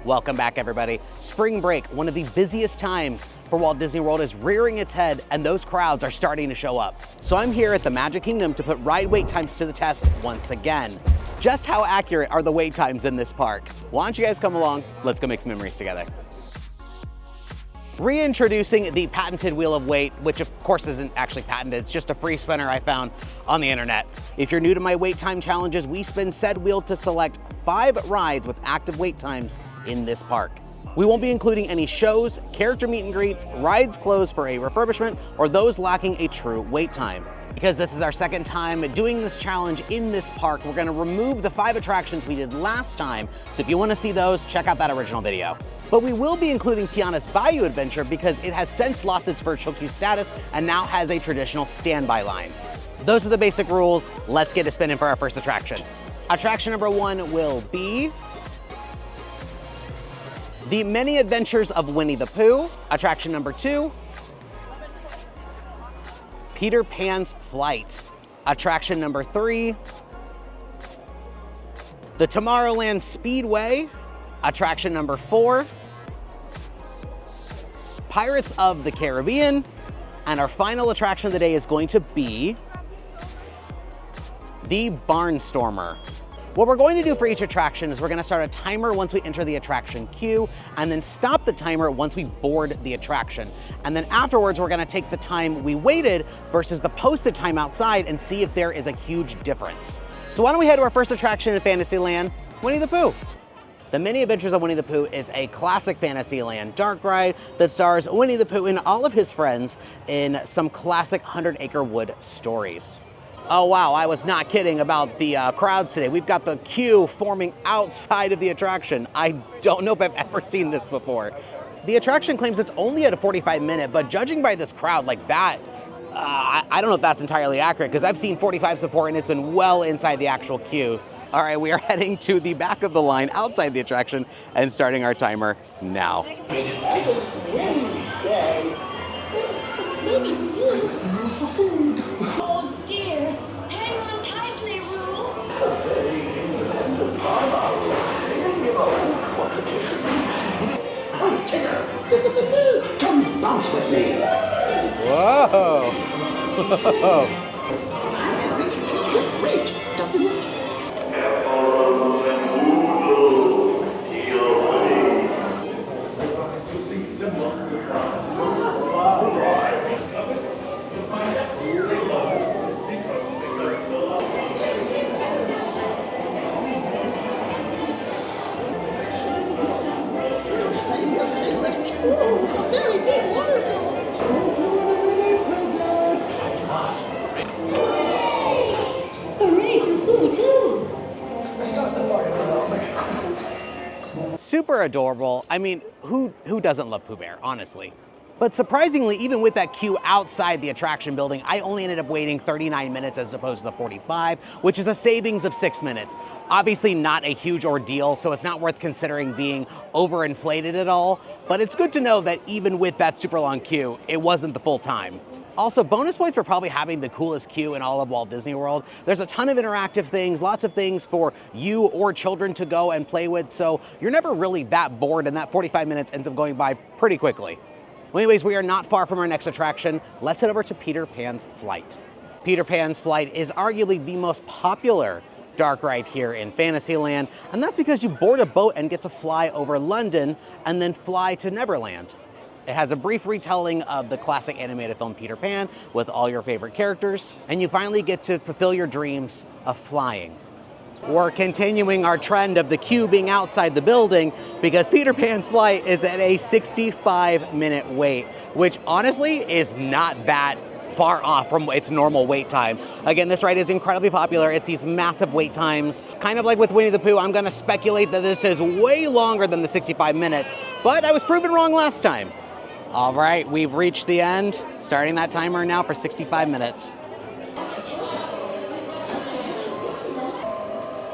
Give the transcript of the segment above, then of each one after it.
Welcome back, everybody. Spring break, one of the busiest times for Walt Disney World, is rearing its head, and those crowds are starting to show up. So I'm here at the Magic Kingdom to put ride wait times to the test once again. Just how accurate are the wait times in this park? Why don't you guys come along? Let's go make some memories together. Reintroducing the patented Wheel of Wait, which of course isn't actually patented, it's just a free spinner I found on the internet. If you're new to my wait time challenges, we spin said wheel to select 5 rides with active wait times in this park. We won't be including any shows, character meet and greets, rides closed for a refurbishment, or those lacking a true wait time. Because this is our second time doing this challenge in this park, we're gonna remove the 5 attractions we did last time. So if you wanna see those, check out that original video. But we will be including Tiana's Bayou Adventure because it has since lost its virtual queue status and now has a traditional standby line. Those are the basic rules. Let's get a spin in for our first attraction. Attraction number 1 will be The Many Adventures of Winnie the Pooh. Attraction number 2, Peter Pan's Flight. Attraction number 3, the Tomorrowland Speedway. Attraction number 4, Pirates of the Caribbean. And our final attraction of the day is going to be the Barnstormer. What we're going to do for each attraction is we're going to start a timer once we enter the attraction queue, and then stop the timer once we board the attraction. And then afterwards, we're going to take the time we waited versus the posted time outside and see if there is a huge difference. So why don't we head to our first attraction in Fantasyland, Winnie the Pooh. The Many Adventures of Winnie the Pooh is a classic Fantasyland dark ride that stars Winnie the Pooh and all of his friends in some classic 100-acre wood stories. Oh wow, I was not kidding about the crowds today. We've got the queue forming outside of the attraction. I don't know if I've ever seen this before. The attraction claims it's only at a 45-minute, but judging by this crowd like that, I don't know if that's entirely accurate because I've seen 45s before and it's been well inside the actual queue. All right, we are heading to the back of the line outside the attraction and starting our timer now. Oh dear, hang on tightly, Roo. Very independent for tradition. Oh, Tigger, come bounce with me. Whoa! Makes you feel just great, doesn't it? Very big waterfall. Hooray for Pooh, too. Super adorable. I mean, who doesn't love Pooh Bear, honestly? But surprisingly, even with that queue outside the attraction building, I only ended up waiting 39 minutes as opposed to the 45, which is a savings of 6 minutes. Obviously not a huge ordeal, so it's not worth considering being overinflated at all, but it's good to know that even with that super long queue, it wasn't the full time. Also, bonus points for probably having the coolest queue in all of Walt Disney World. There's a ton of interactive things, lots of things for you or children to go and play with, so you're never really that bored, and that 45 minutes ends up going by pretty quickly. Well, anyways, we are not far from our next attraction. Let's head over to Peter Pan's Flight. Peter Pan's Flight is arguably the most popular dark ride here in Fantasyland, and that's because you board a boat and get to fly over London and then fly to Neverland. It has a brief retelling of the classic animated film Peter Pan with all your favorite characters, and you finally get to fulfill your dreams of flying. We're continuing our trend of the queue being outside the building because Peter Pan's Flight is at a 65-minute wait, which honestly is not that far off from its normal wait time. Again, this ride is incredibly popular. It's these massive wait times. Kind of like with Winnie the Pooh, I'm gonna speculate that this is way longer than the 65 minutes, but I was proven wrong last time. All right, we've reached the end. Starting that timer now for 65 minutes.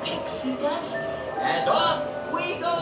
Pixie dust, and off we go!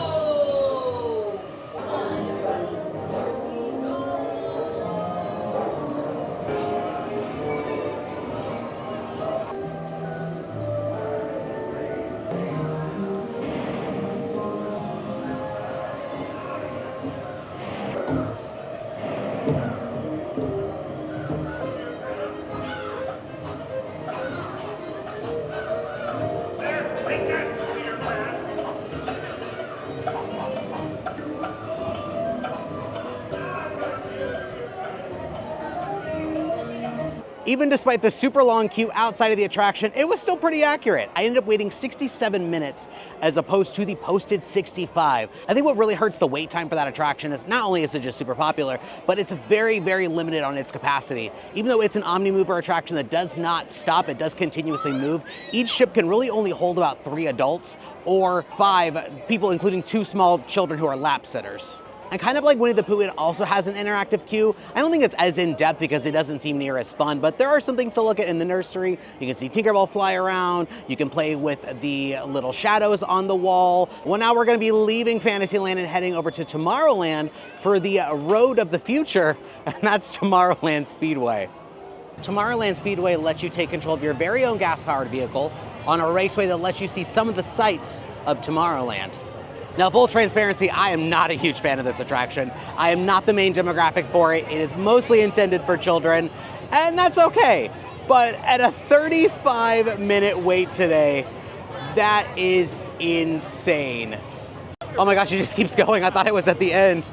Even despite the super long queue outside of the attraction, it was still pretty accurate. I ended up waiting 67 minutes as opposed to the posted 65. I think what really hurts the wait time for that attraction is not only is it just super popular, but it's very, very limited on its capacity. Even though it's an Omnimover attraction that does not stop, it does continuously move, each ship can really only hold about 3 adults or 5 people, including 2 small children who are lap sitters. And kind of like Winnie the Pooh, it also has an interactive queue. I don't think it's as in-depth because it doesn't seem near as fun, but there are some things to look at in the nursery. You can see Tinkerbell fly around. You can play with the little shadows on the wall. Well, now we're gonna be leaving Fantasyland and heading over to Tomorrowland for the Road of the Future, and that's Tomorrowland Speedway. Tomorrowland Speedway lets you take control of your very own gas-powered vehicle on a raceway that lets you see some of the sights of Tomorrowland. Now, full transparency, I am not a huge fan of this attraction. I am not the main demographic for it. It is mostly intended for children, and that's okay. But at a 35-minute wait today, that is insane. Oh my gosh, it just keeps going. I thought it was at the end.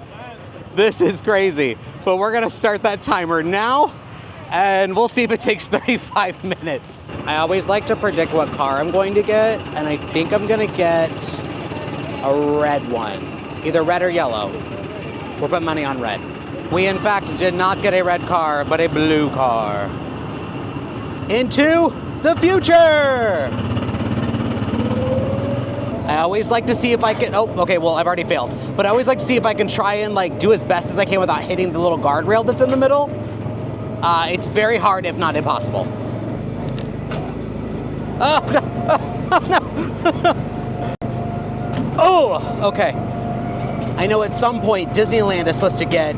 This is crazy. But we're gonna start that timer now, and we'll see if it takes 35 minutes. I always like to predict what car I'm going to get, and I think I'm gonna get a red one, either red or yellow. We're putting money on red. We in fact did not get a red car, but a blue car. Into the future! I always like to see if I can, oh, okay, well, I've already failed. But I always like to see if I can try and like do as best as I can without hitting the little guardrail that's in the middle. It's very hard, if not impossible. Oh, no, oh, no. Oh, okay. I know at some point Disneyland is supposed to get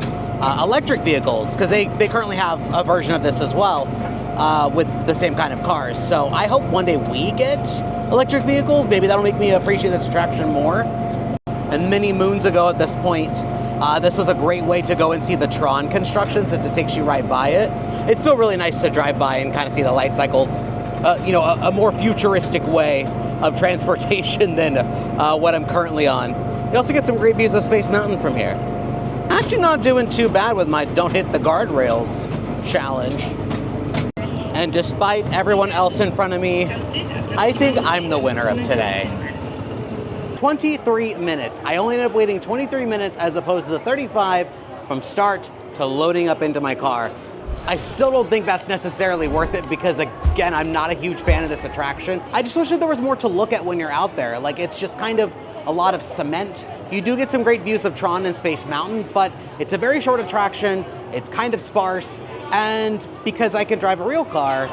electric vehicles because they currently have a version of this as well with the same kind of cars. So I hope one day we get electric vehicles. Maybe that'll make me appreciate this attraction more. And many moons ago at this point, this was a great way to go and see the Tron construction since it takes you right by it. It's still really nice to drive by and kind of see the light cycles, you know, a more futuristic way of transportation than what I'm currently on. You also get some great views of Space Mountain from here. Actually not doing too bad with my don't hit the guardrails challenge. And despite everyone else in front of me, I think I'm the winner of today. 23 minutes. I only ended up waiting 23 minutes as opposed to the 35 from start to loading up into my car. I still don't think that's necessarily worth it because, again, I'm not a huge fan of this attraction. I just wish that there was more to look at when you're out there. Like, it's just kind of a lot of cement. You do get some great views of Tron and Space Mountain, but it's a very short attraction. It's kind of sparse. And because I can drive a real car,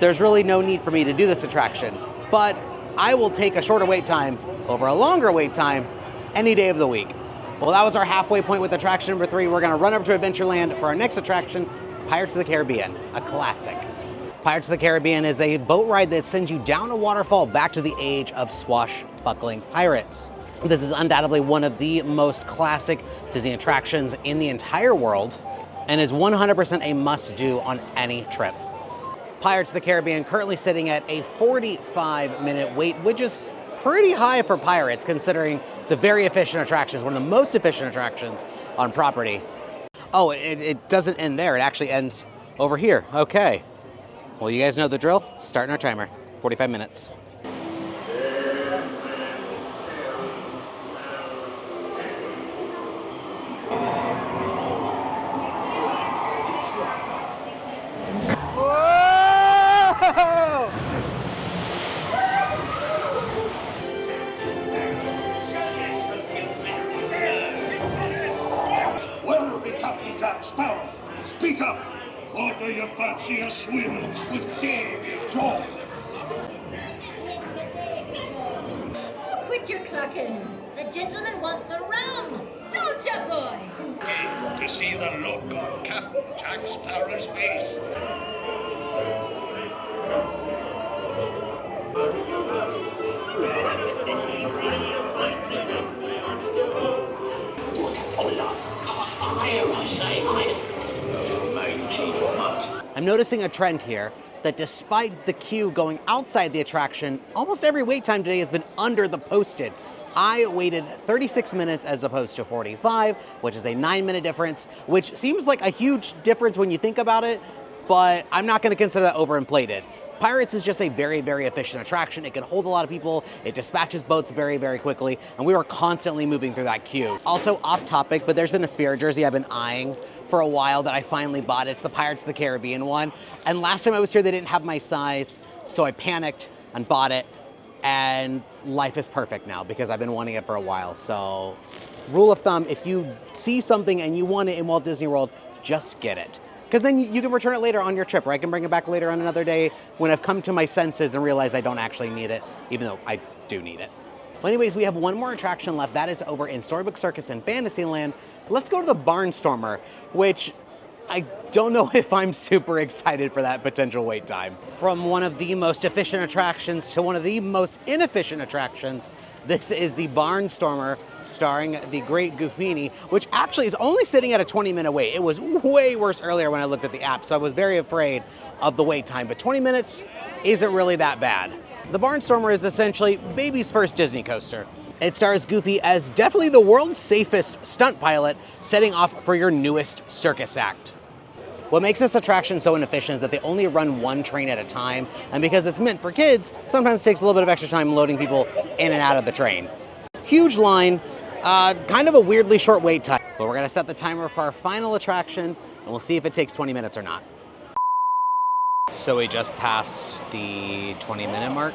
there's really no need for me to do this attraction. But I will take a shorter wait time over a longer wait time any day of the week. Well, that was our halfway point with attraction number 3. We're gonna run over to Adventureland for our next attraction, Pirates of the Caribbean, a classic. Pirates of the Caribbean is a boat ride that sends you down a waterfall back to the age of swashbuckling pirates. This is undoubtedly one of the most classic Disney attractions in the entire world and is 100% a must-do on any trip. Pirates of the Caribbean currently sitting at a 45-minute wait, which is pretty high for Pirates considering it's a very efficient attraction. It's one of the most efficient attractions on property. Oh, it doesn't end there. It actually ends over here. Okay. Well, you guys know the drill. Starting our timer. 45 minutes. Whoa! Where be Captain Jack Sparrow? Speak up! Or do you fancy a swim with Davy Jones? Oh, quit your clucking. The gentlemen want the rum. Don't ya, boy? Game to see the look on Captain Jack Sparrow's face. I'm noticing a trend here that despite the queue going outside the attraction, almost every wait time today has been under the posted. I waited 36 minutes as opposed to 45, which is a 9-minute difference, which seems like a huge difference when you think about it, but I'm not gonna consider that overinflated. Pirates is just a very, very efficient attraction. It can hold a lot of people. It dispatches boats very, very quickly. And we were constantly moving through that queue. Also off topic, but there's been a Spirit jersey I've been eyeing for a while that I finally bought. It's the Pirates of the Caribbean one. And last time I was here, they didn't have my size. So I panicked and bought it. And life is perfect now because I've been wanting it for a while. So rule of thumb, if you see something and you want it in Walt Disney World, just get it. Because then you can return it later on your trip, or I can bring it back later on another day when I've come to my senses and realize I don't actually need it, even though I do need it. Well, anyways, we have one more attraction left. That is over in Storybook Circus in Fantasyland. Let's go to the Barnstormer, which I don't know if I'm super excited for that potential wait time. From one of the most efficient attractions to one of the most inefficient attractions, this is the Barnstormer, starring the great Goofini, which actually is only sitting at a 20-minute wait. It was way worse earlier when I looked at the app, so I was very afraid of the wait time, but 20 minutes isn't really that bad. The Barnstormer is essentially baby's first Disney coaster. It stars Goofy as definitely the world's safest stunt pilot, setting off for your newest circus act. What makes this attraction so inefficient is that they only run one train at a time, and because it's meant for kids, sometimes it takes a little bit of extra time loading people in and out of the train. Huge line, kind of a weirdly short wait time. But we're gonna set the timer for our final attraction, and we'll see if it takes 20 minutes or not. So we just passed the 20-minute mark.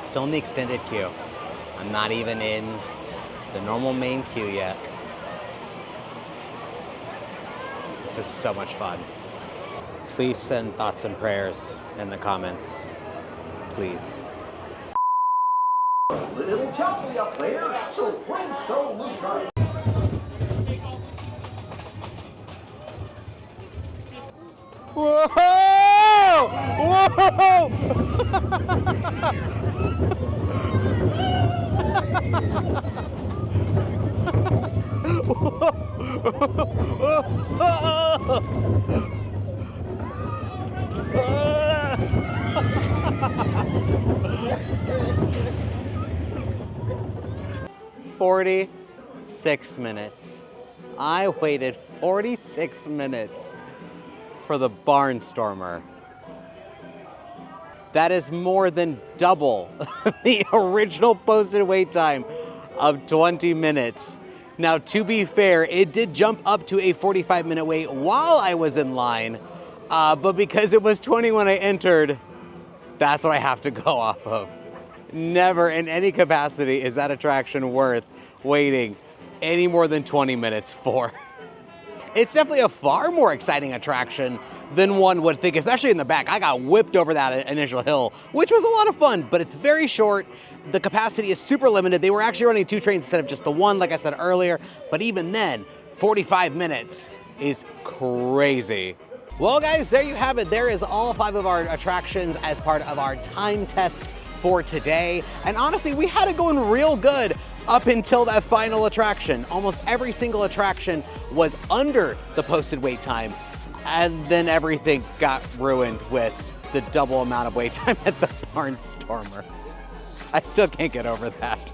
Still in the extended queue. I'm not even in the normal main queue yet. This is so much fun. Please send thoughts and prayers in the comments. Please. A little choppy up there, so please don't lose our... Whoa! Whoa! 46 minutes. I waited 46 minutes for the Barnstormer. That is more than double the original posted wait time of 20 minutes. Now, to be fair, it did jump up to a 45-minute wait while I was in line, but because it was 20 when I entered, that's what I have to go off of. Never in any capacity is that attraction worth waiting any more than 20 minutes for. It's definitely a far more exciting attraction than one would think, especially in the back. I got whipped over that initial hill, which was a lot of fun, but it's very short. The capacity is super limited. They were actually running 2 trains instead of just the one, like I said earlier, but even then, 45 minutes is crazy. Well, guys, there you have it. There is all 5 of our attractions as part of our time test for today. And honestly, we had it going real good up until that final attraction. Almost every single attraction was under the posted wait time, and then everything got ruined with the double amount of wait time at the Barnstormer. I still can't get over that.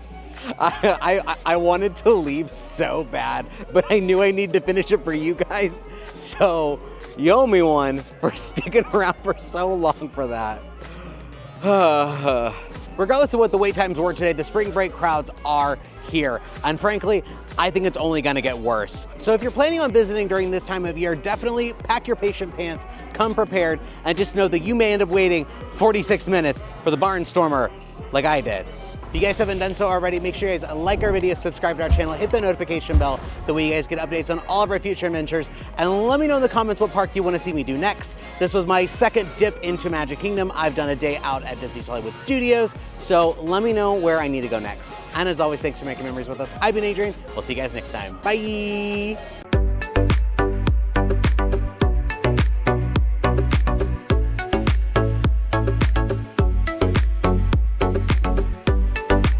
I wanted to leave so bad, but I knew I needed to finish it for you guys. So you owe me one for sticking around for so long for that. Regardless of what the wait times were today, the spring break crowds are here. And frankly, I think it's only gonna get worse. So if you're planning on visiting during this time of year, definitely pack your patient pants, come prepared, and just know that you may end up waiting 46 minutes for the Barnstormer like I did. If you guys haven't done so already, make sure you guys like our video, subscribe to our channel, hit the notification bell, that way you guys get updates on all of our future adventures, and let me know in the comments what park you want to see me do next. This was my second dip into Magic Kingdom. I've done a day out at Disney's Hollywood Studios, so let me know where I need to go next. And as always, thanks for making memories with us. I've been Adrian. We'll see you guys next time. Bye!